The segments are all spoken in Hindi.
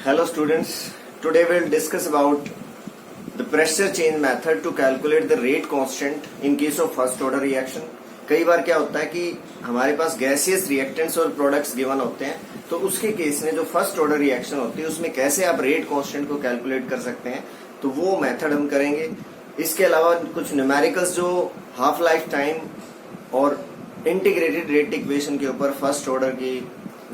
Hello students, today we'll discuss about the pressure change method to calculate the rate constant in case of first order reaction. कई बार क्या होता है कि हमारे पास गैसियस रिएक्टेंट्स और प्रोडक्ट्स गिवन होते हैं, तो उसके केस में जो फर्स्ट ऑर्डर रिएक्शन होती है उसमें कैसे आप रेट कांस्टेंट को कैलकुलेट कर सकते हैं, तो वो मेथड हम करेंगे. इसके अलावा कुछ न्यूमेरिकल्स जो हाफ लाइफ टाइम और इंटीग्रेटेड रेट इक्वेशन के ऊपर फर्स्ट ऑर्डर की,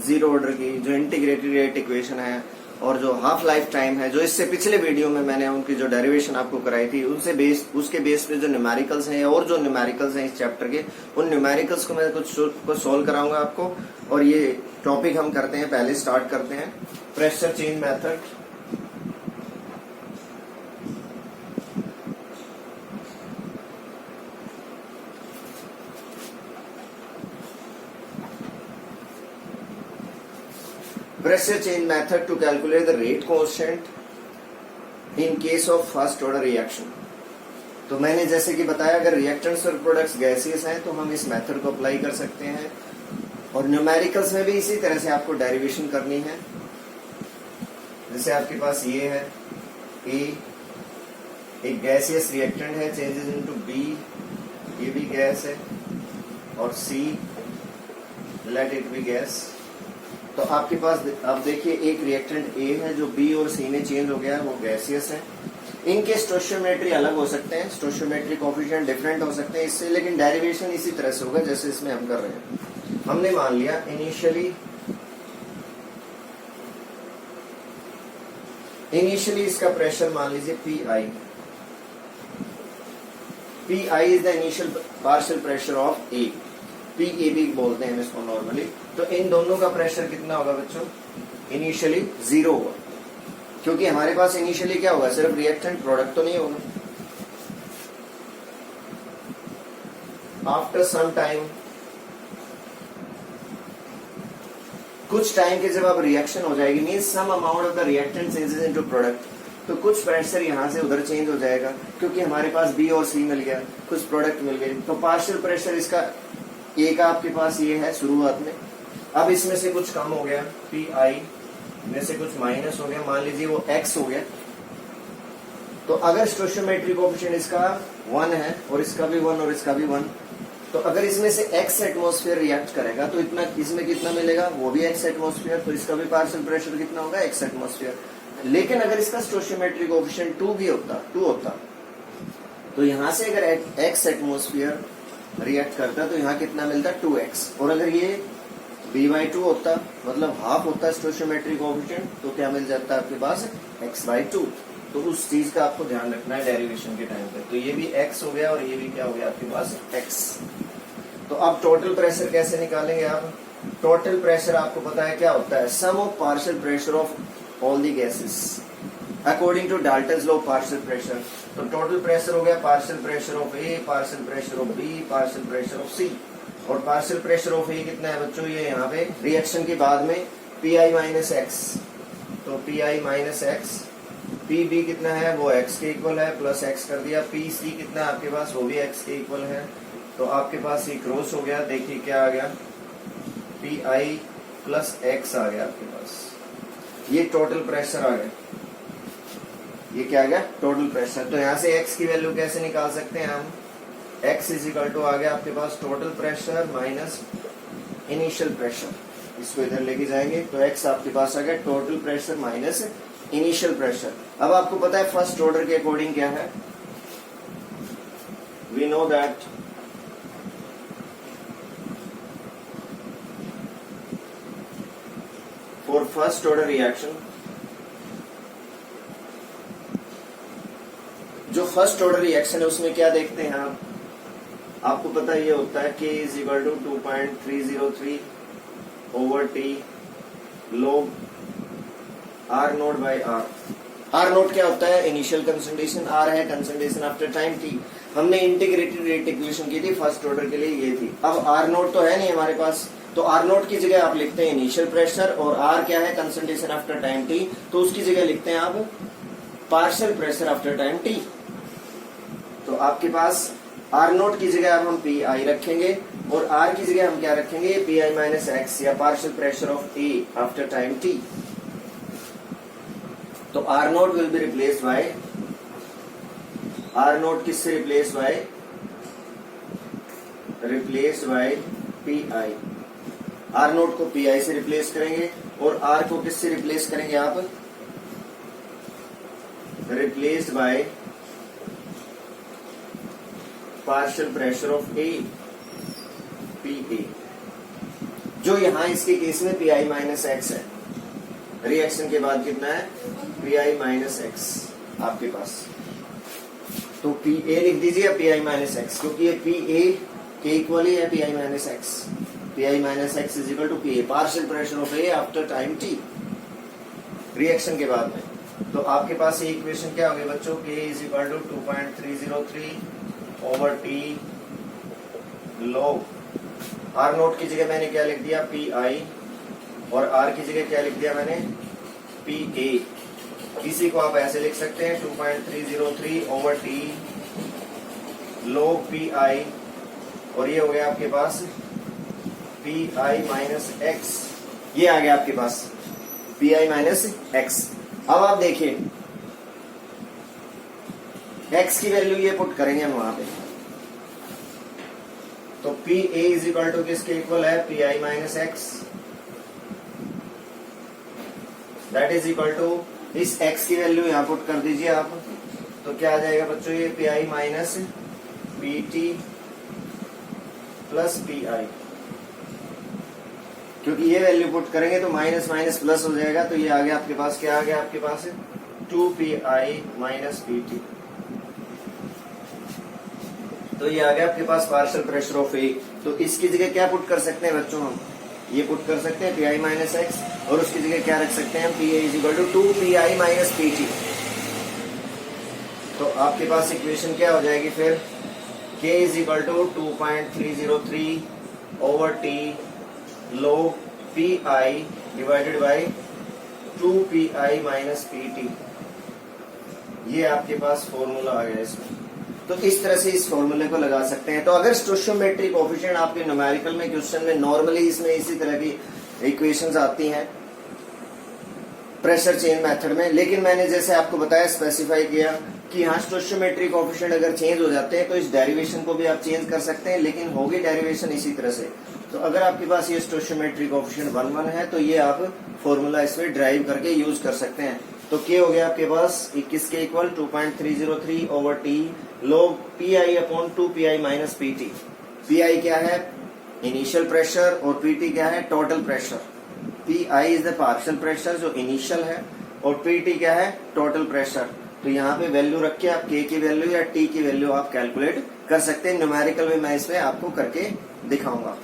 जीरो ऑर्डर की जो इंटीग्रेटेड रेट इक्वेशन है और जो हाफ लाइफ टाइम है, जो इससे पिछले वीडियो में मैंने उनकी जो डेरिवेशन आपको कराई थी उसके बेस पे जो न्यूमेरिकल्स हैं और जो न्यूमेरिकल्स हैं इस चैप्टर के, उन न्यूमेरिकल्स को मैं कुछ सॉल्व कराऊंगा आपको. और ये टॉपिक हम करते हैं, पहले स्टार्ट करते हैं pressure change method. Pressure change method to calculate the rate constant in case of first order reaction. तो मैंने जैसे कि बताया, अगर रिएक्टेंट्स और प्रोडक्ट्स गैसियस हैं तो हम इस मेथड को अप्लाई कर सकते हैं, और न्यूमेरिकल्स में भी इसी तरह से आपको डेरिवेशन करनी है. जैसे आपके पास ये है ए, एक गैसियस रिएक्टेंट है, चेंजेस इनटू बी, ये भी गैस है, और सी, लेट इट बी गैस. तो आपके पास अब देखिए एक रिएक्टेंट ए है जो बी और सी में चेंज हो गया है, वो गैसियस है. इनके स्टोइचियोमेट्री अलग हो सकते हैं, स्टोइचियोमेट्री कोएफिशिएंट डिफरेंट हो सकते हैं इससे, लेकिन डेरिवेशन इसी तरह से होगा जैसे इसमें हम कर रहे हैं. हमने मान लिया इनिशियली इसका प्रेशर मान लीजिए P is the initial partial pressure of A, P बोलते हैं हम इसको नॉर्मली. तो इन दोनों का प्रेशर कितना होगा बच्चों? इनिशियली 0 होगा, क्योंकि हमारे पास इनिशियली क्या होगा, सिर्फ रिएक्टेंट, प्रोडक्ट तो नहीं होगा. आफ्टर सम टाइम, कुछ टाइम के जब आप रिएक्शन हो जाएगी, means some amount of the reactant changes into product, तो कुछ प्रेशर यहाँ से उधर चेंज हो जाएगा, क्योंकि हमारे पास बी और सी मिल गया, कुछ प्रोडक्ट मिल गए. तो पार्शियल प्रेशर इसका ए का आपके पास ये है शुरुआत में. अब इसमें से कुछ कम हो गया, पी आई में से कुछ माइनस हो गया, मान लीजिए वो एक्स हो गया. तो अगर स्टोइचियोमेट्री कोएफिशिएंट इसका 1 है और इसका भी 1 और इसका भी 1, तो अगर इसमें से एक्स एटमॉस्फेयर रिएक्ट करेगा तो इतना, इसमें कितना मिलेगा, वो भी एक्स एटमॉस्फेयर, तो इसका भी पार्शियल प्रेशर कितना होगा, एक्स एटमॉस्फेयर. लेकिन अगर इसका स्टोइचियोमेट्री कोएफिशिएंट 2 होता, तो यहां से अगर एक्स एटमॉस्फेयर रिएक्ट करता तो यहाँ कितना मिलता, 2x. और अगर ये b/2 होता, मतलब हाफ होता स्टोइचियोमेट्री कोएफिशिएंट, तो क्या मिल जाता है आपके पास, x/2. तो उस चीज का आपको ध्यान रखना है डेरिवेशन के टाइम पे. तो ये भी x हो गया और ये भी क्या हो गया आपके पास, x. तो अब टोटल प्रेशर कैसे निकालेंगे आप? टोटल प्रेशर आपको पता है क्या होता है, sum of partial pressure of all the gases according to Dalton's law partial pressure. तो टोटल प्रेशर हो गया partial pressure of A, partial pressure of B, partial pressure of C. और पार्शियल प्रेशर ऑफ ए कितना है बच्चों, ये यहाँ पे रिएक्शन के बाद में पी आई माइनस एक्स, तो P I minus X. P B कितना है, वो एक्स के इक्वल है, प्लस एक्स कर दिया. पी सी कितना है आपके पास, वो भी एक्स के इक्वल है. तो आपके पास ये क्रॉस हो गया, देखिए क्या आ गया, पी आई प्लस एक्स आ गया आपके पास. ये टोटल प्रेशर आ गया, ये क्या आ गया, टोटल प्रेशर. तो यहाँ से x की वैल्यू कैसे निकाल सकते हैं हम, x इज इक्वल टू आ गया आपके पास total pressure minus initial pressure. इसको इधर लेके जाएंगे तो x आपके पास आ गया total pressure minus initial pressure. अब आपको पता है फर्स्ट ऑर्डर के अकॉर्डिंग क्या है, we know that for first order reaction, जो फर्स्ट ऑर्डर रिएक्शन है उसमें क्या देखते हैं आप, आपको पता ये होता है K is equal to 2.303 over T log R naught by R. R naught क्या होता है, इनिशियल कंसंट्रेशन, R है कंसंट्रेशन आफ्टर टाइम T. हमने इंटीग्रेटेड रेट इक्वेशन की थी फर्स्ट ऑर्डर के लिए, ये थी. अब R नोट तो है नहीं हमारे पास, तो R नोट की जगह आप लिखते हैं इनिशियल प्रेशर, और R क्या है, कंसंट्रेशन आफ्टर टाइम T, तो उसकी जगह लिखते हैं आप partial pressure after time T. तो आपके पास आर नोट की जगह अब हम पी आई रखेंगे और आर की जगह हम क्या रखेंगे, पी आई माइनस एक्स या partial pressure of A after time T. तो R nought will be replaced by, R nought किससे replace by, replaced by P I. R nought को पी आई से रिप्लेस करेंगे और आर को किससे रिप्लेस करेंगे आप, replaced by partial pressure of A, P A, जो यहां इसके केस में पी आई माइनस एक्स है। रिएक्शन के बाद कितना है, पी आई माइनस एक्स आपके पास। तो पी ए लिख दीजिए पी आई माइनस एक्स, क्योंकि ये पी ए के इक्वल ही है P I minus X. P I minus x is equal to P A, partial pressure of A after time T, reaction के बाद में। तो आपके पास ये इक्वेशन क्या हो गई बच्चों, के is equal to 2.303 over T log. R naught की जगह मैंने क्या लिख दिया, पी आई, और आर की जगह क्या लिख दिया मैंने, पी ए। इसी को आप ऐसे लिख सकते हैं 2.303 over T log P I, और ये हो गया आपके पास पी आई माइनस एक्स, ये आ गया आपके पास पी आई माइनस एक्स। अब आप देखिए एक्स की वैल्यू ये पुट करेंगे हम वहां पे, तो P A is equal to किसके इक्वल है, P I minus X, that is equal to, इस x की वैल्यू यहां पुट कर दीजिए आप, तो क्या आ जाएगा बच्चों, ये P I minus P T plus P I. क्योंकि ये वैल्यू पुट करेंगे तो माइनस माइनस प्लस हो जाएगा, तो ये आ गया आपके पास, क्या आ गया आपके पास, 2 P I minus P T. तो ये आ गया आपके पास पार्शियल प्रेशर ऑफ ए। तो इसकी जगह क्या पुट कर सकते हैं बच्चों, हम ये पुट कर सकते हैं पी आई माइनस एक्स, और उसकी जगह क्या रख सकते हैं, P A is equal to 2 P I minus P T. तो आपके पास इक्वेशन क्या हो जाएगी फिर, K is equal to 2.303 over T log P I divided by 2 P I minus P T. ये आपके पास फॉर्मूला आ गया इसमें। तो इस तरह से इस फॉर्मूले को लगा सकते हैं। तो अगर स्टोइचियोमेट्रिक कोएफिशिएंट आपके न्यूमेरिकल में क्वेश्चन में नॉर्मली इसमें इसी तरह की इक्वेशंस आती हैं प्रेशर चेंज मेथड में, लेकिन मैंने जैसे आपको बताया, स्पेसिफाई किया कि यहाँ स्टोइचियोमेट्रिक कोएफिशिएंट अगर चेंज हो जाते हैं तो इस डेरिवेशन को भी आप चेंज कर सकते हैं, लेकिन होगी डेरिवेशन इसी तरह से। तो अगर आपके पास ये स्टोइचियोमेट्रिक कोएफिशिएंट 1 है तो ये आप फॉर्मूला इसमें ड्राइव करके यूज कर सकते हैं। तो क्या हो गया आपके पास 21 के equal 2.303 over T log P I upon 2 P I minus P T. P I क्या है, इनिशियल प्रेशर, और पी टी क्या है, total pressure. P I is the partial pressure जो इनिशियल है, और पी टी क्या है, टोटल प्रेशर। तो यहाँ पे वैल्यू रख के आप के की वैल्यू या टी की वैल्यू आप कैलकुलेट कर सकते हैं। न्यूमेरिकल में मैं इसमें आपको करके दिखाऊंगा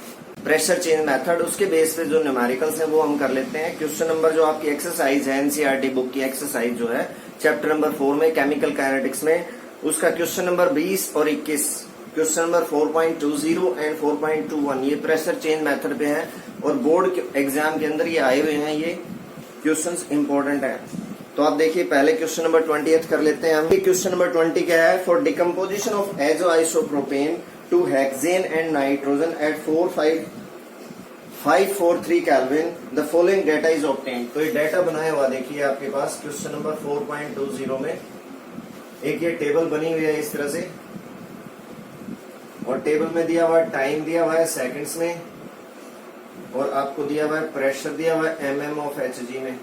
प्रेशर चेंज मेथड। उसके बेस पे जो न्यूमेरिकल्स हैं वो हम कर लेते हैं। क्वेश्चन नंबर जो आपकी एक्सरसाइज है एनसीईआरटी बुक की एक्सरसाइज जो है चैप्टर नंबर 4 में केमिकल काइनेटिक्स में, उसका क्वेश्चन नंबर 20 और 21, क्वेश्चन नंबर 4.20 एंड 4.21 ये प्रेशर चेंज मेथड पे है, और बोर्ड एग्जाम के अंदर ये आए हुए हैं, ये क्वेश्चंस इंपॉर्टेंट है। तो आप देखिए पहले क्वेश्चन नंबर 20 कर लेते हैं हम। क्वेश्चन नंबर 20 क्या है, for decomposition of azo isopropane to hexane and nitrogen at 543 kelvin the following data is obtained. तो ये डेटा बनाया हुआ देखिए आपके पास क्वेश्चन नंबर 4.20 में एक ये टेबल बनी हुई है इस तरह से, और टेबल में दिया हुआ टाइम दिया हुआ है सेकंड्स में, और आपको दिया हुआ है प्रेशर दिया हुआ है mm ऑफ Hg में,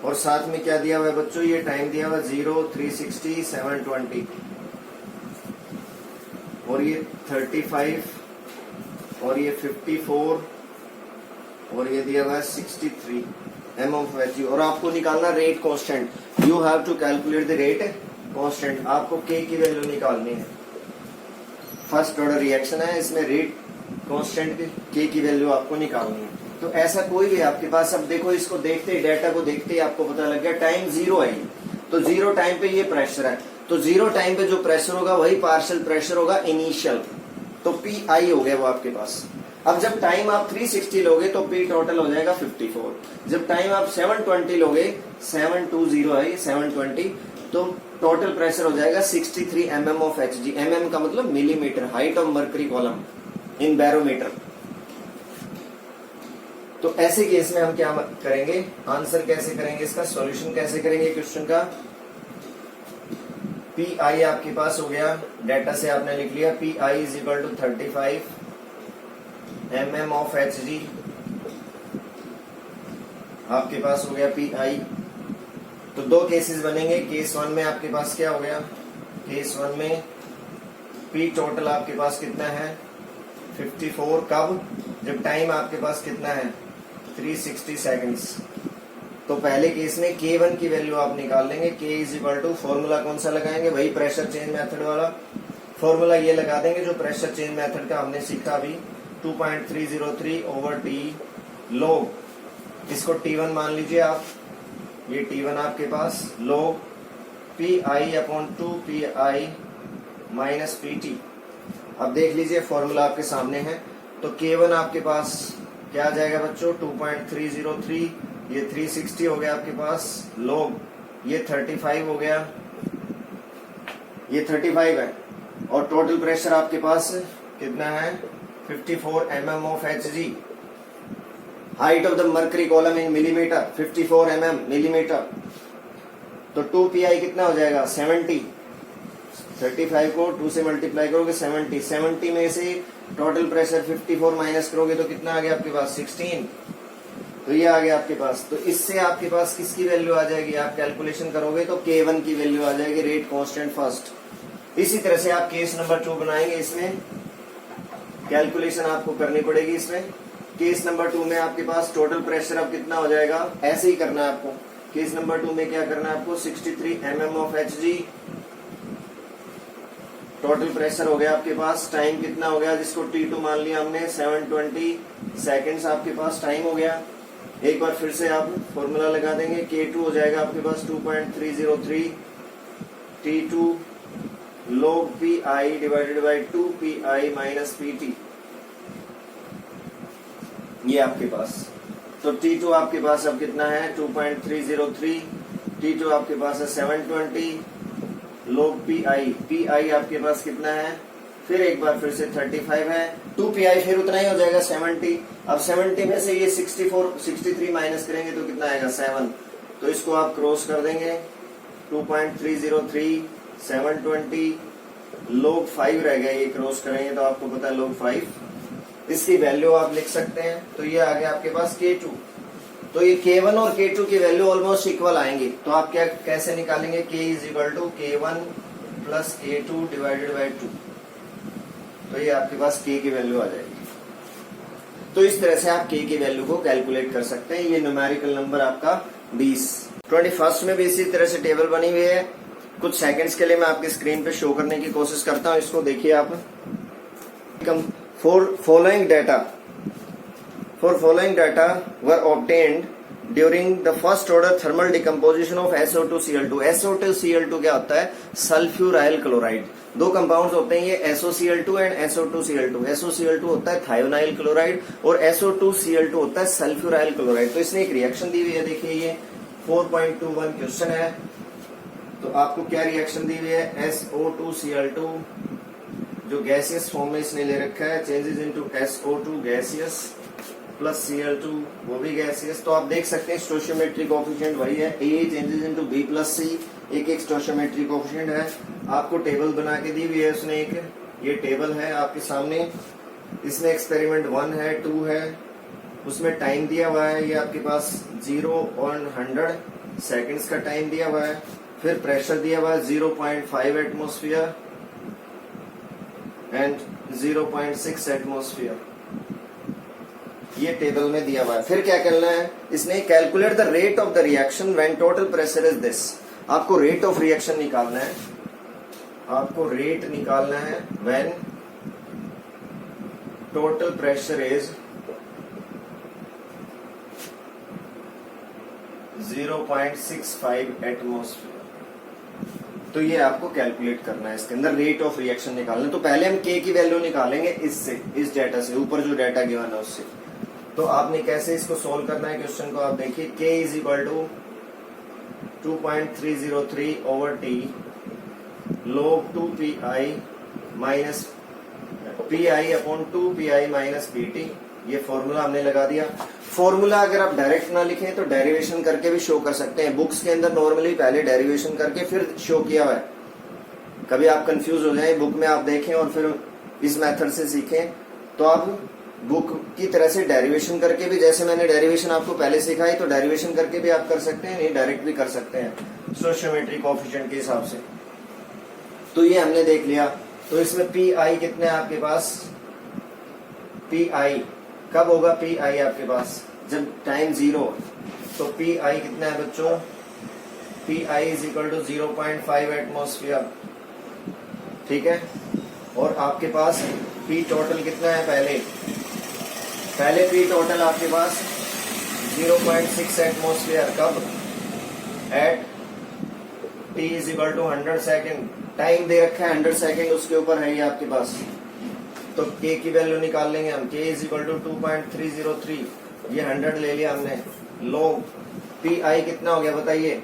और साथ में क्या दिया हुआ है बच्चों, ये टाइम दिया हुआ है 0, 360, 720, और ये 35, और ये 54, और ये दिया हुआ है 63 m ऑफ Hg। और आपको निकालना rate constant, you have to calculate the rate constant. आपको k की वैल्यू निकालनी है, फर्स्ट ऑर्डर रिएक्शन है, इसमें रेट कांस्टेंट k की वैल्यू आपको निकालनी है। तो ऐसा कोई भी आपके पास, अब देखो इसको देखते ही, डाटा को देखते ही आपको पता लग गया टाइम 0 है, तो 0 टाइम पे ये प्रेशर है, तो 0 टाइम पे जो प्रेशर होगा वही पार्शियल प्रेशर होगा इनिशियल, तो पी आई हो गया वो आपके पास। अब जब टाइम आप 360 लोगे तो पी टोटल हो जाएगा 54। जब टाइम आप 720 लोगे, 720 है 720, तो टोटल प्रेशर हो जाएगा 63 mm ऑफ Hg। mm का मतलब millimetre, height of mercury column in barometer. तो ऐसे केस में हम क्या करेंगे, आंसर कैसे करेंगे, इसका सॉल्यूशन कैसे करेंगे क्वेश्चन का। पी आई आपके पास हो गया, डेटा से आपने लिख लिया P I is equal to 35 mm of Hg, आपके पास हो गया पी आई। तो दो केसेस बनेंगे, केस वन में आपके पास क्या हो गया, केस वन में पी टोटल आपके पास कितना है 54, कब, जब टाइम आपके पास कितना है 360 सेकंड्स। तो पहले केस में K1 की वैल्यू आप निकाल लेंगे, K is equal to, formula कौन सा लगाएंगे, वही प्रेशर चेंज मेथड वाला फॉर्मूला ये लगा देंगे जो प्रेशर चेंज मेथड का हमने सीखा अभी, 2.303 ओवर टी लोग, इसको T1 मान लीजिए आप, ये T1 आपके पास, लोग P I upon 2 P I minus P T. अब देख लीजिए फॉर्मूला आपके सामने है, तो K1 आपके पास क्या आ जाएगा बच्चों 2.303, ये 360 हो गया आपके पास, लोग ये 35 हो गया, ये 35 है, और टोटल प्रेशर आपके पास कितना है 54 mm of Hg। Height of the mercury column in millimetre 54 mm millimetre, तो 2 pi कितना हो जाएगा 70, 35 को 2 से मल्टीप्लाई करोगे 70, 70 में से टोटल प्रेशर 54 माइनस करोगे तो कितना आ गया आपके पास 16, तो ये आ गया आपके पास। तो इससे आपके पास किसकी वैल्यू आ जाएगी, आप कैलकुलेशन करोगे तो K1 की वैल्यू आ जाएगी, रेट कांस्टेंट फर्स्ट। इसी तरह से आप केस नंबर 2 बनाएंगे, इसमें कैलकुलेशन आपको करनी पड़ेगी। इसमें केस नंबर 2 में आपके पास टोटल प्रेशर अब कितना हो जाएगा, ऐसे ही करना है आपको। केस नंबर 2 में क्या करना है आपको 63 mm of Hg, total pressure हो गया आपके पास, टाइम कितना हो गया जिसको T2 मान लिया हमने 720 सेकेंड्स आपके पास टाइम हो गया। एक बार फिर से आप फॉर्मूला लगा देंगे, K2 हो जाएगा आपके पास 2.303 T2 log PI divided by 2 PI minus PT, ये आपके पास। तो T2 आपके पास अब कितना है 2.303, T2 आपके पास है 720 log PI आपके पास कितना है, फिर एक बार फिर से 35 है, 2 PI फिर उतना ही हो जाएगा 70। अब 70 में से ये 63 माइनस करेंगे तो कितना आएगा 7, तो इसको आप क्रॉस कर देंगे, 2.303 720 log 5 रह गया, ये क्रॉस करेंगे तो आपको पता है log 5, इसकी वैल्यू आप लिख सकते हैं। तो ये आ गया आपके पास K2, तो ये K1 और K2 की वैल्यू ऑलमोस्ट इक्वल आएंगी, तो आप क्या कैसे निकालेंगे, K is equal to K1 plus K2 divided by 2, तो ये आपके पास K की वैल्यू आ जाएगी। तो इस तरह से आप K की वैल्यू को कैलकुलेट कर सकते हैं। ये न्यूमेरिकल नंबर आपका 20। 21st में भी इसी तरह से टेबल बनी हुई है, कुछ सेकंड्स के लिए मैं आपकी स्क्रीन पे शो करने की कोशिश करता हूं, इसको देखिए आप। For following data were obtained during the first order thermal decomposition of SO2Cl2। SO2Cl2 क्या होता है, सल्फ्यूराइल क्लोराइड। दो कंपाउंड्स होते हैं ये SOCl2 एंड SO2Cl2। SOCl2 होता है थायोनाइल क्लोराइड और SO2Cl2 होता है सल्फ्यूराइल क्लोराइड। तो इसने एक रिएक्शन दी हुई है, देखिए ये 4.21 क्वेश्चन है। तो आपको क्या रिएक्शन दी हुई है, SO2Cl2 जो गैसियस फॉर्म में इसने ले रखा है, changes into SO2 gaseous plus Cl2 वो भी गैसियस। तो आप देख सकते हैं स्टोइचियोमेट्रिक कोएफिशिएंट वही है, A changes into B plus C, एक स्टोइचियोमेट्रिक कोएफिशिएंट है। आपको टेबल बना के दी हुई है उसने, एक ये टेबल है आपके सामने, इसमें एक्सपेरिमेंट 1 है 2 है, उसमें टाइम दिया हुआ है, ये आपके पास 0 और 100 सेकेंड्स का टाइम दिया हुआ है, फिर प्रेशर दिया हुआ है 0.5 एटमोस्फियर एंड 0.6 एटमोस्फियर, ये टेबल में दिया हुआ है। फिर क्या करना है, इसने calculate the rate of the reaction when total pressure is this. आपको रेट ऑफ रिएक्शन निकालना है, आपको रेट निकालना है when total pressure is 0.65 atmosphere. तो ये आपको कैलकुलेट करना है, इसके अंदर रेट ऑफ रिएक्शन निकालना है। तो पहले हम K की वैल्यू निकालेंगे इससे, इस डाटा से, ऊपर जो डाटा गिवन है उससे। तो आपने कैसे इसको सोल्व करना है क्वेश्चन को, आप देखिए K is equal to 2.303 over T log 2 PI minus PI upon 2 PI minus PT, ये फॉर्मूला हमने लगा दिया। फॉर्मूला अगर आप डायरेक्ट ना लिखें तो डेरिवेशन करके भी शो कर सकते हैं। बुक्स के अंदर नॉर्मली पहले डेरिवेशन करके फिर शो किया हुआ है। कभी आप कंफ्यूज हो जाए, बुक में आप देखें और फिर इस मेथड से सीखें, तो आप बुक की तरह से डेरिवेशन करके भी, जैसे मैंने डेरिवेशन आपको पहले सिखाई, तो डेरिवेशन करके भी आप कर सकते हैं, नहीं डायरेक्ट भी कर सकते हैं स्टोइचियोमेट्री कोएफिशिएंट के हिसाब से। तो ये हमने देख लिया। तो इसमें पी आई कितना है आपके पास? पी आई कब होगा? पी आई आपके पास जब टाइम 0। तो पी आई कितना है बच्चों? P I is equal to 0.5 atmosphere, ठीक है। और आपके पास पी टोटल कितना है? पहले पी टोटल आपके पास 0.6 एटमोस्फियर। कब? At T is equal to 100 second. Time दे रखा है 100 सेकेंड, उसके ऊपर है ये आपके पास। तो k की वैल्यू निकाल लेंगे हम। k इज इक्वल टू 2.303, ये 100 ले लिया हमने। log पी आई कितना हो गया बताइए?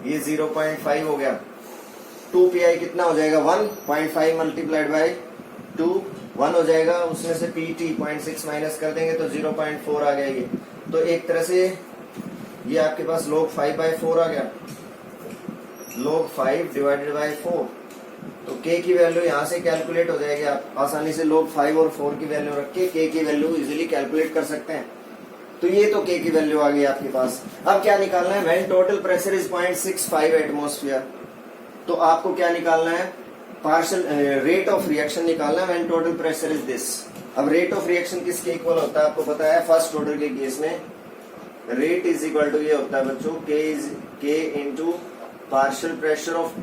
ये 0.5 हो गया। 2 पी आई कितना हो जाएगा? 1.5 मल्टीप्लाइड बाई 2, 1 हो जाएगा। उसमें से पी टी 0.6 माइनस कर देंगे तो 0.4 आ गया ये। तो एक तरह से ये आपके पास log 5/4 आ गया। log 5 divided by 4। तो k की वैल्यू यहाँ से कैलकुलेट हो जाएगी। आप आसानी से log 5 और 4 की वैल्यू रख के k की वैल्यू इजीली कैलकुलेट कर सकते हैं। तो ये तो k की वैल्यू आ गई आपके पास। अब क्या निकालना है? When total pressure is 0.65 atmosphere. तो आपको क्या निकालना है? पार्शियल रेट ऑफ रिएक्शन निकालना है when total pressure is this. अब रेट ऑफ रिएक्शन किसके इक्वल होता है आपको पता है? फर्स्ट ऑर्डर के केस में रेट इज इक्वल टू ये होता है बच्चों, k into partial pressure of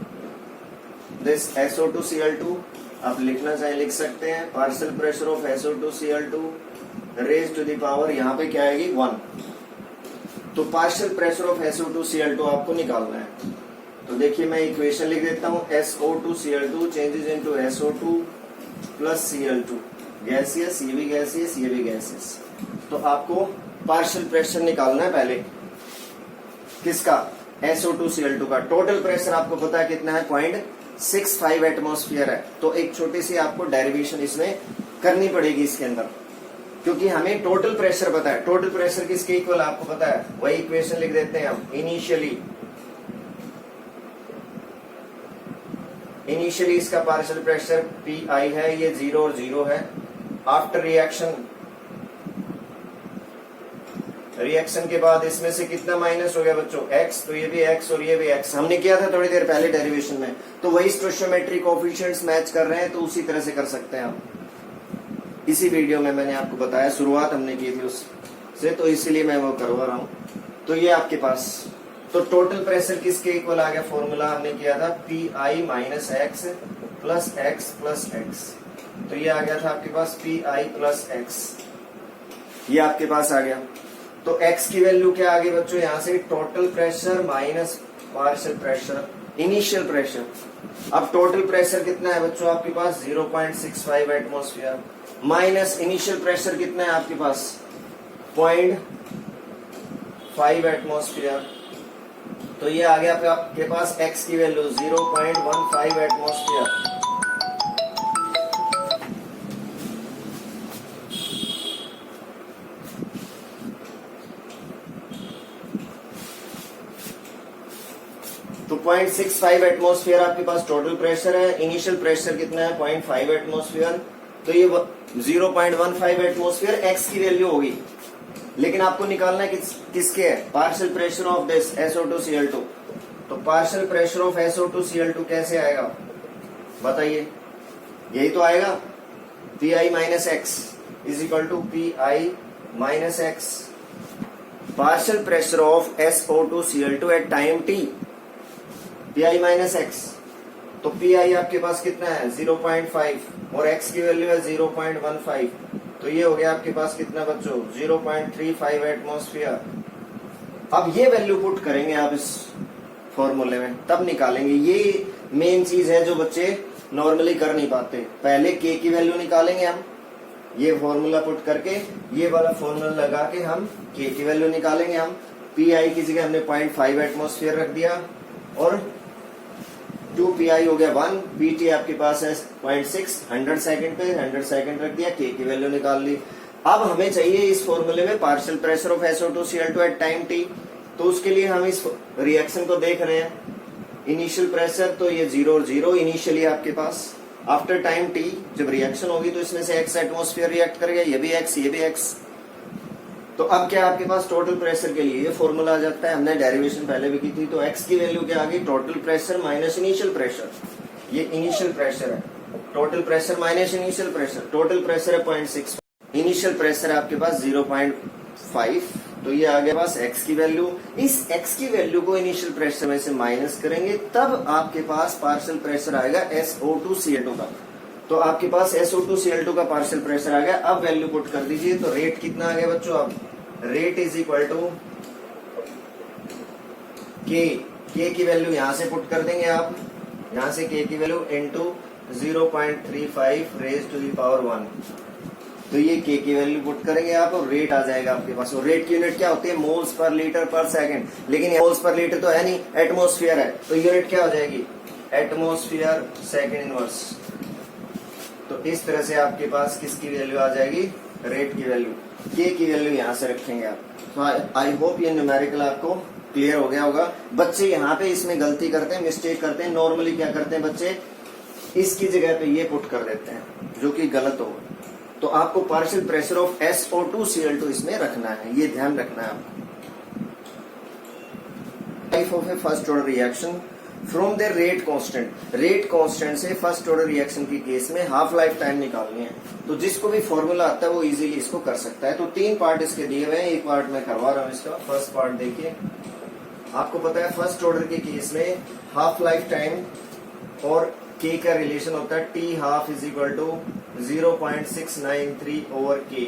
this SO2Cl2। आप लिखना चाहे लिख सकते हैं, partial pressure of SO2Cl2 raise to the power, यहाँ पे क्या आएगी? 1। तो पार्शियल प्रेशर ऑफ SO2Cl2 आपको निकालना है। तो देखिए मैं इक्वेशन लिख देता हूँ। SO2Cl2 changes into SO2 plus Cl2, gaseous, ये भी गैसियस, ये भी गैसियस। तो आपको पार्शियल प्रेशर निकालना है पहले। किसका? SO2Cl2 का। टोटल प्रेशर आपको पता है कितना है? 0.65 एटमोस्फियर है। तो एक छोटी सी आपको डेरिवेशन इसमें करनी पड़ेगी इसके अंदर, क्योंकि हमें टोटल प्रेशर पता है। टोटल प्रेशर किसके इक्वल आपको पता है? वही इक्वेशन लिख देते हैं हम। इनिशियली इसका पार्शियल प्रेशर पी आई है, ये 0 और 0 है। आफ्टर रिएक्शन के बाद इसमें से कितना माइनस हो गया बच्चों? x। तो ये भी x और ये भी x। हमने किया था थोड़ी देर पहले डेरिवेशन में। तो वही स्टोइचियोमेट्री कोएफिशिएंट्स मैच कर रहे हैं, तो उसी तरह से कर सकते हैं आप। इसी वीडियो में मैंने आपको बताया, शुरुआत हमने की थी उससे, तो इसीलिए मैं वो करवा रहा हूँ। तो ये आपके पास, तो टोटल प्रेशर किसके इक्वल आ गया? फॉर्मूला हमने किया था P I minus x plus x plus x. तो ये आ गया था आपके पास पी आई प्लस एक्स, ये आपके पास आ गया। तो x की वैल्यू क्या आ गई बच्चों? यहाँ से total pressure minus partial pressure, initial pressure. अब टोटल प्रेशर कितना है बच्चों आपके पास? 0.65 एटमोस्फियर माइनस इनिशियल प्रेशर कितना है आपके पास? 0.5 एटमोस्फियर। तो ये आ गया आपके पास x की वैल्यू 0.15 एटमोस्फियर। तो 0.65 एटमोस्फियर आपके पास टोटल प्रेशर है। इनिशियल प्रेशर कितना है? 0.5 एटमोस्फियर। तो ये 0.15 एटमोस्फियर x की वैल्यू होगी। लेकिन आपको निकालना है किसके है? Partial pressure of this SO2Cl2। तो पार्शियल प्रेशर ऑफ SO2Cl2 कैसे आएगा बताइए? यही तो आएगा, P I minus x is equal to P I minus x. Partial pressure of SO2Cl2 at time t, P I minus x. तो पी आई आपके पास कितना है? 0.5 और x की वैल्यू है 0.15। तो ये हो गया आपके पास कितना बच्चों? 0.35 एटमोस्फियर। अब ये वैल्यू पुट करेंगे आप इस फॉर्मूले में, तब निकालेंगे। ये मेन चीज है जो बच्चे नॉर्मली कर नहीं पाते। पहले k की वैल्यू निकालेंगे हम, ये फॉर्मूला पुट करके, ये वाला फॉर्मूला लगा के हम k की वैल्यू निकालेंगे हम। पी आई की जगह हमने 0.5 एटमोस्फियर रख दिया और 2 पी आई हो गया 1, पी टी आपके पास है 0.6, 100 सेकंड पे 100 सेकंड रख दिया, k की वैल्यू निकाल ली। अब हमें चाहिए इस फॉर्मूले में partial pressure of SO2Cl2 at time t, तो उसके लिए हम इस रिएक्शन को देख रहे हैं। इनिशियल प्रेशर तो ये 0 और 0 इनिशियली आपके पास, आफ्टर टाइम t जब रिएक्शन होगी तो इसमें से x एटमॉस्फेयर रिएक्ट करेगा, ये भी x ये भी x। तो अब क्या आपके पास टोटल प्रेशर के लिए ये फॉर्मूला आ जाता है, हमने डेरिवेशन पहले भी की थी। तो x की वैल्यू क्या आ गई, total pressure minus initial pressure, ये इनिशियल प्रेशर है, total pressure minus initial pressure, total pressure है 0.6, इनिशियल प्रेशर है आपके पास 0.5, तो ये आ गया पास x की वैल्यू। इस x की वैल्यू को इनिशियल प्रेशर में से माइनस करेंगे तब आपके पास पार्शियल प्रेशर आएगा SO2Cl2 का। तो आपके पास SO2Cl2 का पार्शियल प्रेशर आ गया। अब वैल्यू पुट कर दीजिए, तो रेट कितना आ गया बच्चों, अब रेट इज इक्वल टू के की वैल्यू यहां से पुट कर देंगे आप, यहां से के की value into 0.35 raise to the power 1, तो ये के की वैल्यू पुट करेंगे आप और रेट आ जाएगा आपके पास। और रेट की यूनिट क्या होती है, मोल्स पर लीटर पर सेकंड, लेकिन मोल्स पर लीटर तो है नहीं, एटमॉस्फेयर है, तो यूनिट क्या हो जाएगी, एटमॉस्फेयर सेकंड इनवर्स। तो इस तरह से आपके पास किसकी वैल्यू आ जाएगी, रेट की वैल्यू, के की वैल्यू यहां से रखेंगे आप। तो आई होप ये न्यूमेरिकल आपको क्लियर हो गया होगा। बच्चे यहाँ पे इसमें गलती करते हैं, मिस्टेक करते हैं। नॉर्मली क्या करते हैं बच्चे, इसकी जगह पे ये पुट कर देते हैं, जो कि गलत होगा। तो आपको पार्शियल प्रेशर ऑफ SO2Cl2 इसमें रखना है, ये ध्यान रखना है आपको। Type of A first order reaction from the rate constant, rate constant से फर्स्ट ऑर्डर रिएक्शन की केस में हाफ लाइफ टाइम निकालनी है। तो जिसको भी फॉर्मूला आता है वो इजीली इसको कर सकता है। तो 3 पार्ट इसके दिए हुए हैं, एक पार्ट मैं करवा रहा हूं इसका। फर्स्ट पार्ट देखिए, आपको पता है फर्स्ट ऑर्डर के केस में हाफ लाइफ टाइम और के का रिलेशन होता है T half is equal to 0.693 over K.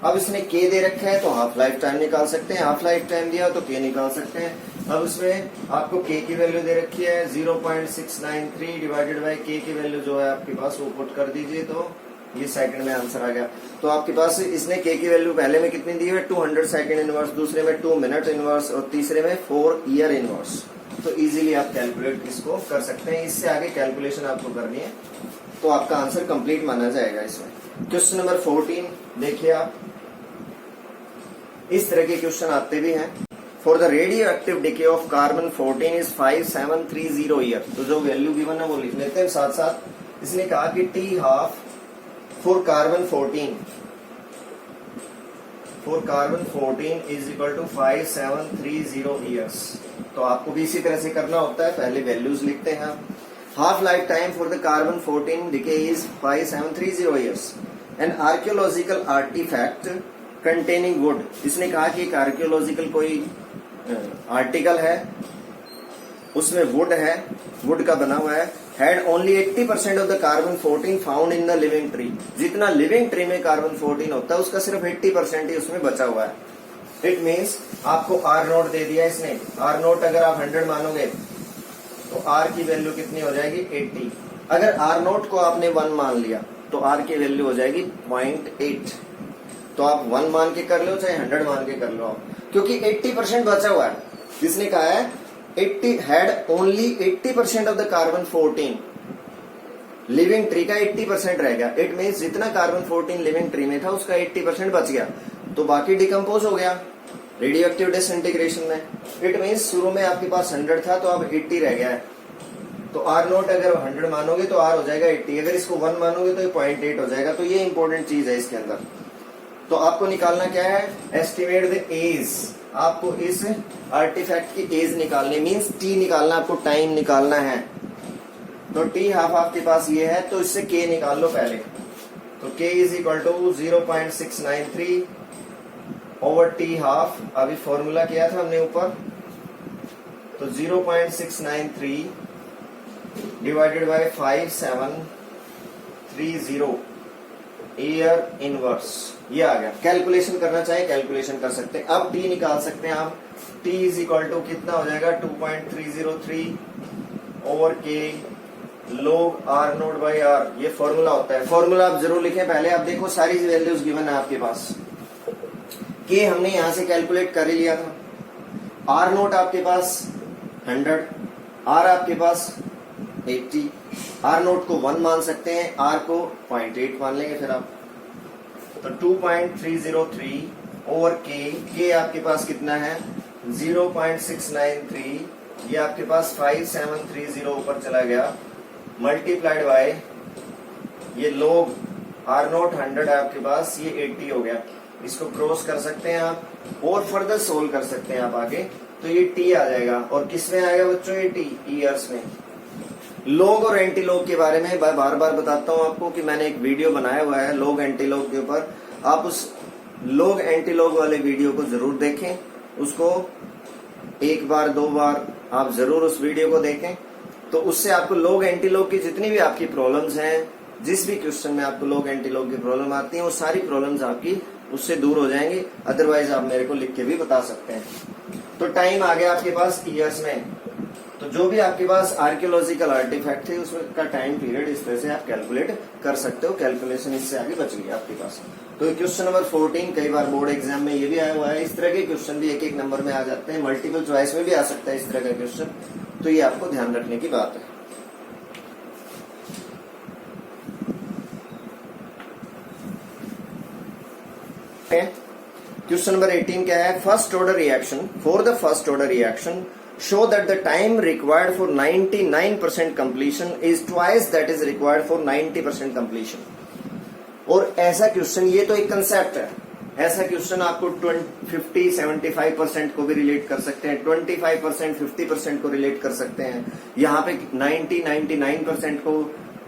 अब इसने के दे रखा है तो हाफ लाइफ टाइम निकाल सकते हैं, हाफ लाइफ टाइम दिया तो के निकाल सकते हैं। अब इसमें आपको के की वैल्यू दे रखी है 0.693 डिवाइडेड बाय के की वैल्यू जो है आपके पास वो पुट कर दीजिए, तो ये सेकंड में आंसर आ गया। तो आपके पास इसने के की वैल्यू पहले में कितनी दी है, 200 सेकंड इनवर्स, दूसरे में 2 मिनट इनवर्स और तीसरे में 4 ईयर इनवर्स। तो इजीली आप कैलकुलेट इसको कर सकते हैं। इससे आगे कैलकुलेशन आपको करनी है तो आपका आंसर कंप्लीट माना जाएगा इसमें। क्वेश्चन नंबर 14 देखिए आप, इस तरह के क्वेश्चन आते भी हैं। For the radio active decay of carbon 14 is 5730 year. तो जो वैल्यू गिवन है वो लिख लेते हैं साथ साथ। इसने कहा कि T half for carbon 14 is equal to 5730 years. तो आपको भी इसी तरह से करना होता है, पहले वैल्यूज लिखते हैं। Half life time for the carbon 14 decay is 5730 years. An archaeological artefact containing wood. इसने कहा कि एक आर्कियोलॉजिकल कोई आर्टिकल है, उसमें वुड है, वुड का बना हुआ है। Had only 80% of the carbon 14 found in the living tree. जितना लिविंग ट्री में कार्बन 14 होता है उसका सिर्फ 80% ही उसमें बचा हुआ है। इट मीन्स आपको R नोट दे दिया इसने। R नोट अगर आप 100 मानोगे तो R की वैल्यू कितनी हो जाएगी, 80। अगर R नोट को आपने 1 मान लिया तो R की वैल्यू हो जाएगी 0.8। तो आप 1 मान के कर लो चाहे 100 मान के कर लो आप, क्योंकि 80% बचा हुआ है। किसने कहा है 80 had only 80% of the carbon 14। Living tree का 80% रह गया। इट मीन्स जितना कार्बन 14 लिविंग ट्री में था उसका 80% बच गया, तो बाकी डिकम्पोज हो गया रेडियो एक्टिव डिसइंटीग्रेशन में। इट मीन्स शुरू में आपके पास 100 था तो अब 80 रह गया है। तो R नोट अगर 100 मानोगे तो R हो जाएगा 80, अगर इसको 1 मानोगे तो 0.8 हो जाएगा। तो ये इंपॉर्टेंट चीज है इसके अंदर। तो आपको निकालना क्या है, एस्टिमेट द एज। आपको इस आर्टिफैक्ट की एज निकालनी, मींस टी निकालना, आपको टाइम निकालना है। तो टी हाफ आपके पास ये है, तो इससे के निकाल लो पहले। तो K is equal to 0.693 over T half. अभी फॉर्मूला किया था हमने ऊपर, तो 0.693 डिवाइडेड बाय 5730 ईयर इनवर्स, ये आ गया। कैलकुलेशन करना चाहे कैलकुलेशन कर सकते हैं। अब टी निकाल सकते हैं आप। टी इज इक्वल टू कितना हो जाएगा, 2.303 ओवर के log R naught by R। ये फॉर्मूला होता है। फॉर्मूला आप जरूर लिखें पहले। आप देखो सारी वैल्यूज गिवन है आपके पास। के हमने यहां से कैलकुलेट कर ही लिया था। R नोट आपके पास 100, R आपके पास 80। R नोट को 1 मान सकते हैं, R को 0.8 मान लेंगे फिर आप। तो 2.303 ओवर के आपके पास कितना है 0.693, ये आपके पास 5730 ऊपर चला गया, मल्टीप्लाइड बाय ये लोग आर नोट 100 है आपके पास, ये 80 हो गया। इसको क्रॉस कर सकते हैं आप और फर्दर सोल्व कर सकते हैं आप आगे, तो ये टी आ जाएगा। और किस में आएगा बच्चों ये टी, ईयर्स में। लॉग और एंटी लॉग के बारे में बार बार बताता हूं आपको कि मैंने एक वीडियो बनाया हुआ है लॉग एंटी लॉग के ऊपर, आप उस लॉग एंटी लॉग वाले वीडियो को जरूर देखें, उसको एक बार दो बार आप जरूर उस वीडियो को देखें, तो उससे आपको लॉग एंटी लॉग की जितनी भी आपकी प्रॉब्लम्स हैं, जिस भी क्वेश्चन में आपको लॉग एंटी लॉग की प्रॉब्लम आती है, वो सारी प्रॉब्लम्स आपकी उससे दूर हो जाएंगी। अदरवाइज आप मेरे को लिख के भी बता सकते हैं। तो टाइम आ गया आपके पास ईयर्स में, तो जो भी आपके पास आर्कियोलॉजिकल आर्टिफैक्ट थे उसका टाइम पीरियड इस तरह से आप कैलकुलेट कर सकते हो। कैलकुलेशन इससे आगे बच गई आपके पास। तो क्वेश्चन नंबर 14 कई बार बोर्ड एग्जाम में ये भी आया हुआ है, इस तरह के क्वेश्चन भी एक एक नंबर में आ जाते हैं, मल्टीपल चॉइस में भी आ सकता है इस तरह का क्वेश्चन, तो ये आपको ध्यान रखने की बात है। क्वेश्चन नंबर 18 क्या है, first order reaction, for the first order reaction show that the time required for 99% completion is twice that is required for 90% completion। और ऐसा क्वेश्चन, ये तो एक कंसेप्ट है, ऐसा क्वेश्चन आपको 50-75% को भी रिलेट कर सकते हैं, 25% 50% को रिलेट कर सकते हैं, यहाँ पे 99% को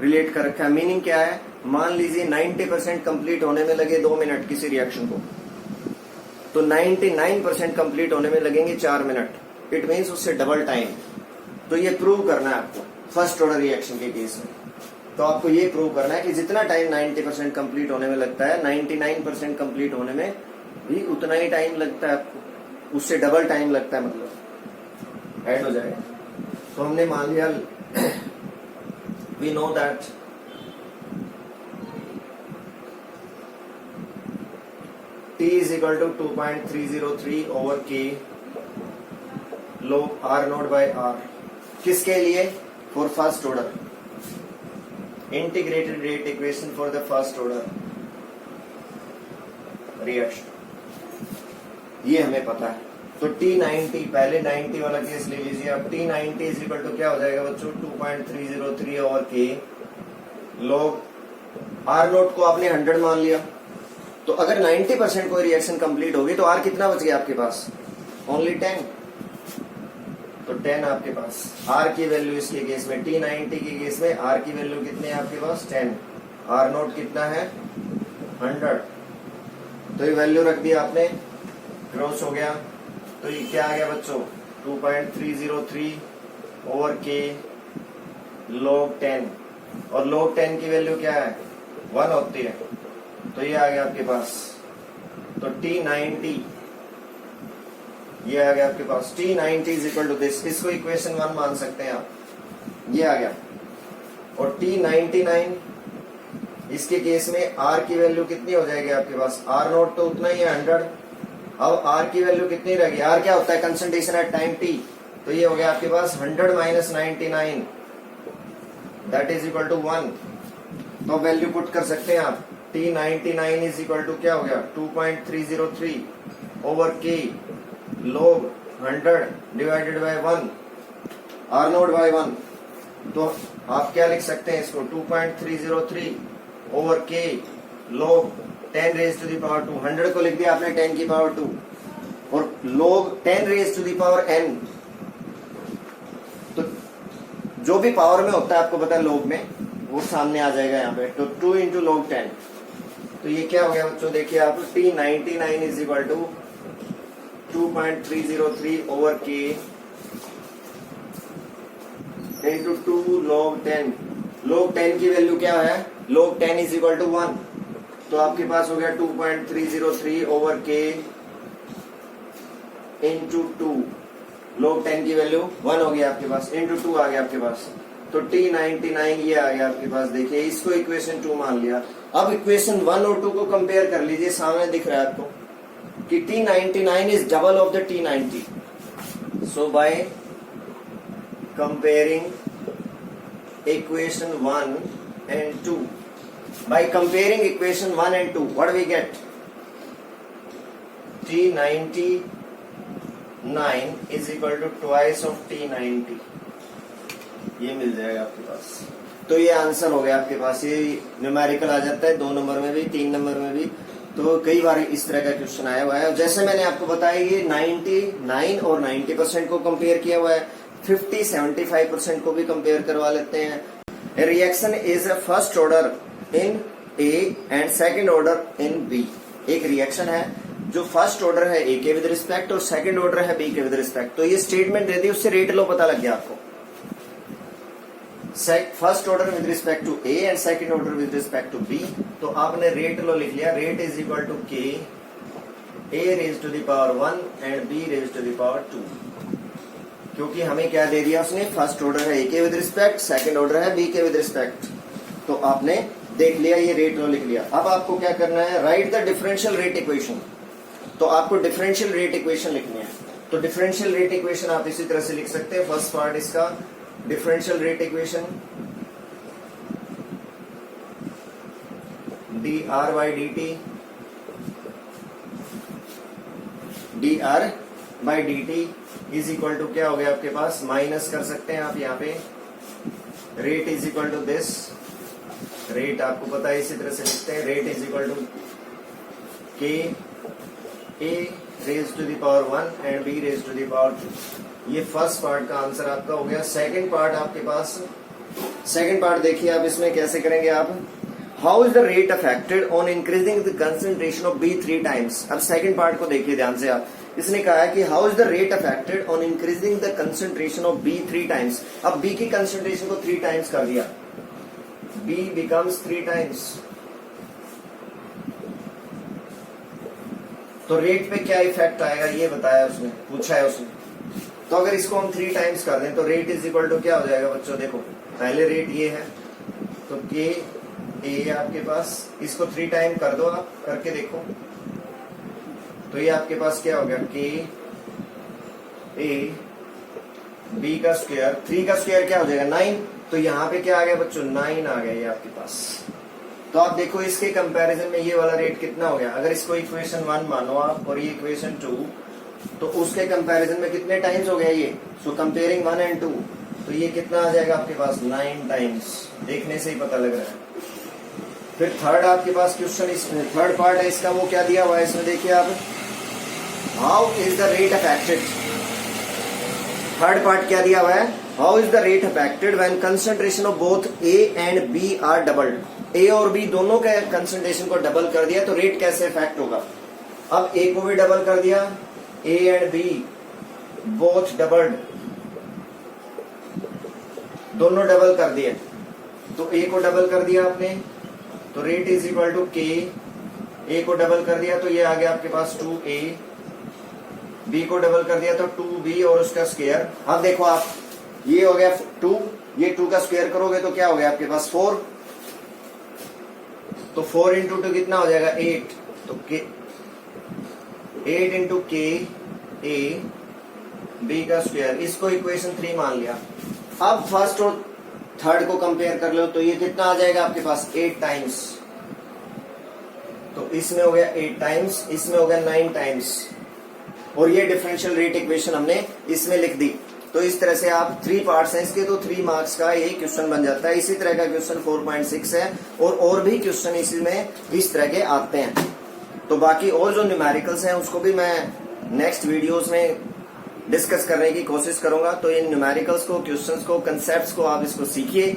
रिलेट कर रखा है। मीनिंग क्या है, मान लीजिए 90% कंप्लीट होने में लगे 2 मिनट किसी रिएक्शन को, तो 99% कंप्लीट होने में लगेंगे 4 मिनट, इट मीन्स उससे डबल टाइम। तो ये प्रूव करना है आपको फर्स्ट ऑर्डर रिएक्शन के केस में, तो आपको ये प्रूव करना है कि जितना टाइम 90% कंप्लीट होने में लगता है, 99% कंप्लीट होने में भी उतना ही टाइम लगता है आपको, उससे डबल टाइम लगता है, मतलब ऐड हो जाएगा। तो हमने मान लिया we know that T is equal to 2.303 over K log R naught by R, किसके लिए, for first order, integrated rate equation for the first order reaction, ये हमें पता है। तो T90, पहले 90 वाला केस ले लीजिए आप, T90 इज इक्वल टू क्या हो जाएगा बच्चों, 2.303 over K log R note को आपने 100 मान लिया, तो अगर 90% कोई रिएक्शन कंप्लीट होगी तो R कितना बच गया आपके पास, ओनली 10, तो 10 आपके पास। R की वैल्यू इसके केस में, T90 के केस में R की वैल्यू कितनी है आपके पास, 10, R नोट कितना है 100, तो ये वैल्यू रख दिया आपने, क्रॉस हो गया, तो ये क्या आ गया बच्चों, 2.303 ओवर K log 10, और log 10 की वैल्यू क्या है 1 होती है, तो ये आ गया आपके पास। तो T90 ये आ गया आपके पास, T90 is equal to this, इसको इक्वेशन 1 मान सकते हैं आप, ये आ गया। और T99 इसके केस में R की वैल्यू कितनी हो जाएगी आपके पास, R नोट तो उतना ही है 100, अब R की वैल्यू कितनी रहेगी, R क्या होता है कंसंट्रेशन एट टाइम T, तो ये हो गया आपके पास 100 minus 99 that is equal to 1, तो वैल्यू पुट कर सकते हैं आप, T99 इज इक्वल टू क्या हो गया 2.303 over K log 100 divided by 1 R naught by 1, तो आप क्या लिख सकते हैं इसको, 2.303 over K log 10 raise to the power 2, 100 को लिख दिया आपने 10 की पावर 2, और log 10 raise to the power n, तो जो भी पावर में होता है आपको पता है log में, वो सामने आ जाएगा यहाँ पे, तो 2 इंटू log 10, तो ये क्या हो गया बच्चों, देखिए आप, T99 is equal to 2.303 over K into 2 log 10, log 10 की वैल्यू क्या है, log 10 इज इक्वल टू 1, तो आपके पास हो गया 2.303 ओवर K इंटू 2, log 10 की वैल्यू 1 हो गया आपके पास, इंटू 2 आ गया आपके पास, तो T99 ये आ गया आपके पास, देखिए इसको इक्वेशन 2 मान लिया। अब इक्वेशन 1 और 2 को कंपेयर कर लीजिए, सामने दिख रहा है आपको कि T99 is double of the T90, so by comparing equation 1 and 2 By comparing equation 1 and 2, what do we get? T99 is equal to twice of T90. ये मिल जाएगा आपके पास। तो ये आंसर हो गया आपके पास। ये न्यूमेरिकल आ जाता है 2 नंबर में भी, 3 नंबर में भी। तो कई बार इस तरह का क्वेश्चन आया हुआ है। जैसे मैंने आपको बताया, ये 99 और 90% को कंपेयर किया हुआ है, 50-75% को भी कंपेयर करवा लेते हैं। Reaction is a first order in A and second order in B. एक रिएक्शन है जो फर्स्ट ऑर्डर है ए के विद रिस्पेक्ट और सेकंड ऑर्डर है बी के विद रिस्पेक्ट। तो ये स्टेटमेंट दे दी, उससे रेट लो पता लग गया आपको। First order with respect to A and second order with respect to B. तो आपने रेट लो लिख लिया। Rate is equal to K A raise to the power 1 and B raise to the power 2। क्योंकि हमें क्या दे दिया उसने, फर्स्ट ऑर्डर है ए के विद रिस्पेक्ट, सेकंड ऑर्डर है बी के विद रिस्पेक्ट। तो आपने देख लिया, ये रेट लो लिख लिया। अब आपको क्या करना है, right the differential rate equation. तो आपको डिफरेंशियल रेट इक्वेशन लिखनी है। तो डिफरेंशियल रेट इक्वेशन आप इसी तरह से लिख सकते हैं। फर्स्ट पार्ट इसका differential rate equation, dr by dt, dr by dt is equal to क्या हो गया आपके पास, माइनस कर सकते हैं आप यहाँ पे, rate is equal to this. Rate आपको पता है, इसी तरह से लिखते हैं। Rate is equal to K A raise to the power 1 and B raise to the power 2। ये फर्स्ट पार्ट का आंसर आपका हो गया। सेकंड पार्ट आपके पास, सेकंड पार्ट देखिए आप इसमें कैसे करेंगे आप। How is the rate affected on increasing the concentration of B 3 times. अब सेकंड पार्ट को देखिए ध्यान से आप। इसने कहा है कि how is the rate affected on increasing the concentration of B 3 times. अब बी की कंसंट्रेशन को 3 टाइम्स कर दिया, बी बिकम्स 3 टाइम्स। तो रेट पे क्या इफेक्ट आएगा ये बताया उसने, पूछा है उसने। तो अगर इसको हम 3 टाइम्स कर दें तो रेट इज इक्वल टू क्या हो जाएगा बच्चों, देखो पहले रेट ये है तो के ए आपके पास, इसको 3 टाइम कर दो आप, करके देखो। तो ये आपके पास क्या हो गया, के ए बी का स्क्वायर, 3 का स्क्वायर क्या हो जाएगा 9। तो यहाँ पे क्या आ गया बच्चों, 9 आ गया ये आपके पास। तो आप देखो इसके कंपैरिजन में ये वाला रेट कितना हो गया। अगर इसको इक्वेशन 1 मानो आप और ये इक्वेशन 2, तो उसके कंपैरिजन में कितने टाइम्स हो गया ये। सो कंपेयरिंग 1 and 2, तो ये कितना आ जाएगा आपके पास, 9 टाइम्स। देखने से ही पता लग रहा है। फिर थर्ड आपके पास क्वेश्चन, इसमें थर्ड पार्ट है इसका, वो क्या दिया हुआ है इसमें देखिए आप। How is the rate affected. Third part क्या दिया हुआ है, how is the rate affected when concentration of both A and B are doubled. A और बी दोनों के कंसंट्रेशन को डबल कर दिया तो रेट कैसे इफेक्ट होगा। अब ए को भी डबल कर दिया, A and B both doubled, दोनों डबल कर दिए। तो ए को डबल कर दिया आपने तो rate is equal to K, ए को डबल कर दिया तो ये आ गया आपके पास 2a, बी को डबल कर दिया तो 2b और उसका स्क्वायर। अब देखो आप, ये हो गया 2, ये 2 का स्क्वायर करोगे तो क्या हो गया आपके पास 4। तो 4 इंटू 2 कितना हो जाएगा 8। तो 8 इंटू के ए बी का स्क्वायर, इसको इक्वेशन 3 मान लिया। अब फर्स्ट और थर्ड को कंपेयर कर लो तो ये कितना आ जाएगा आपके पास 8 टाइम्स। तो इसमें हो गया 8 टाइम्स, इसमें हो गया 9 टाइम्स। और ये डिफरेंशियल रेट इक्वेशन हमने इसमें लिख दी। तो इस तरह से आप 3 पार्ट्स हैं इसके, तो 3 मार्क्स का ये क्वेश्चन बन जाता है। इसी तरह का क्वेश्चन 4.6 है और भी क्वेश्चन इसमें इस तरह के आते हैं। तो बाकी और जो न्यूमेरिकल्स हैं उसको भी मैं नेक्स्ट वीडियोस में डिस्कस करने की कोशिश करूंगा। तो इन न्यूमेरिकल्स को, क्वेश्चंस को, कंसेप्ट्स को आप इसको सीखिए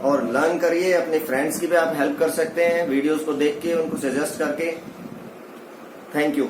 और लर्न करिए। अपने फ्रेंड्स की भी आप हेल्प कर सकते हैं वीडियोस को देख के, उनको सजेस्ट करके। Thank you.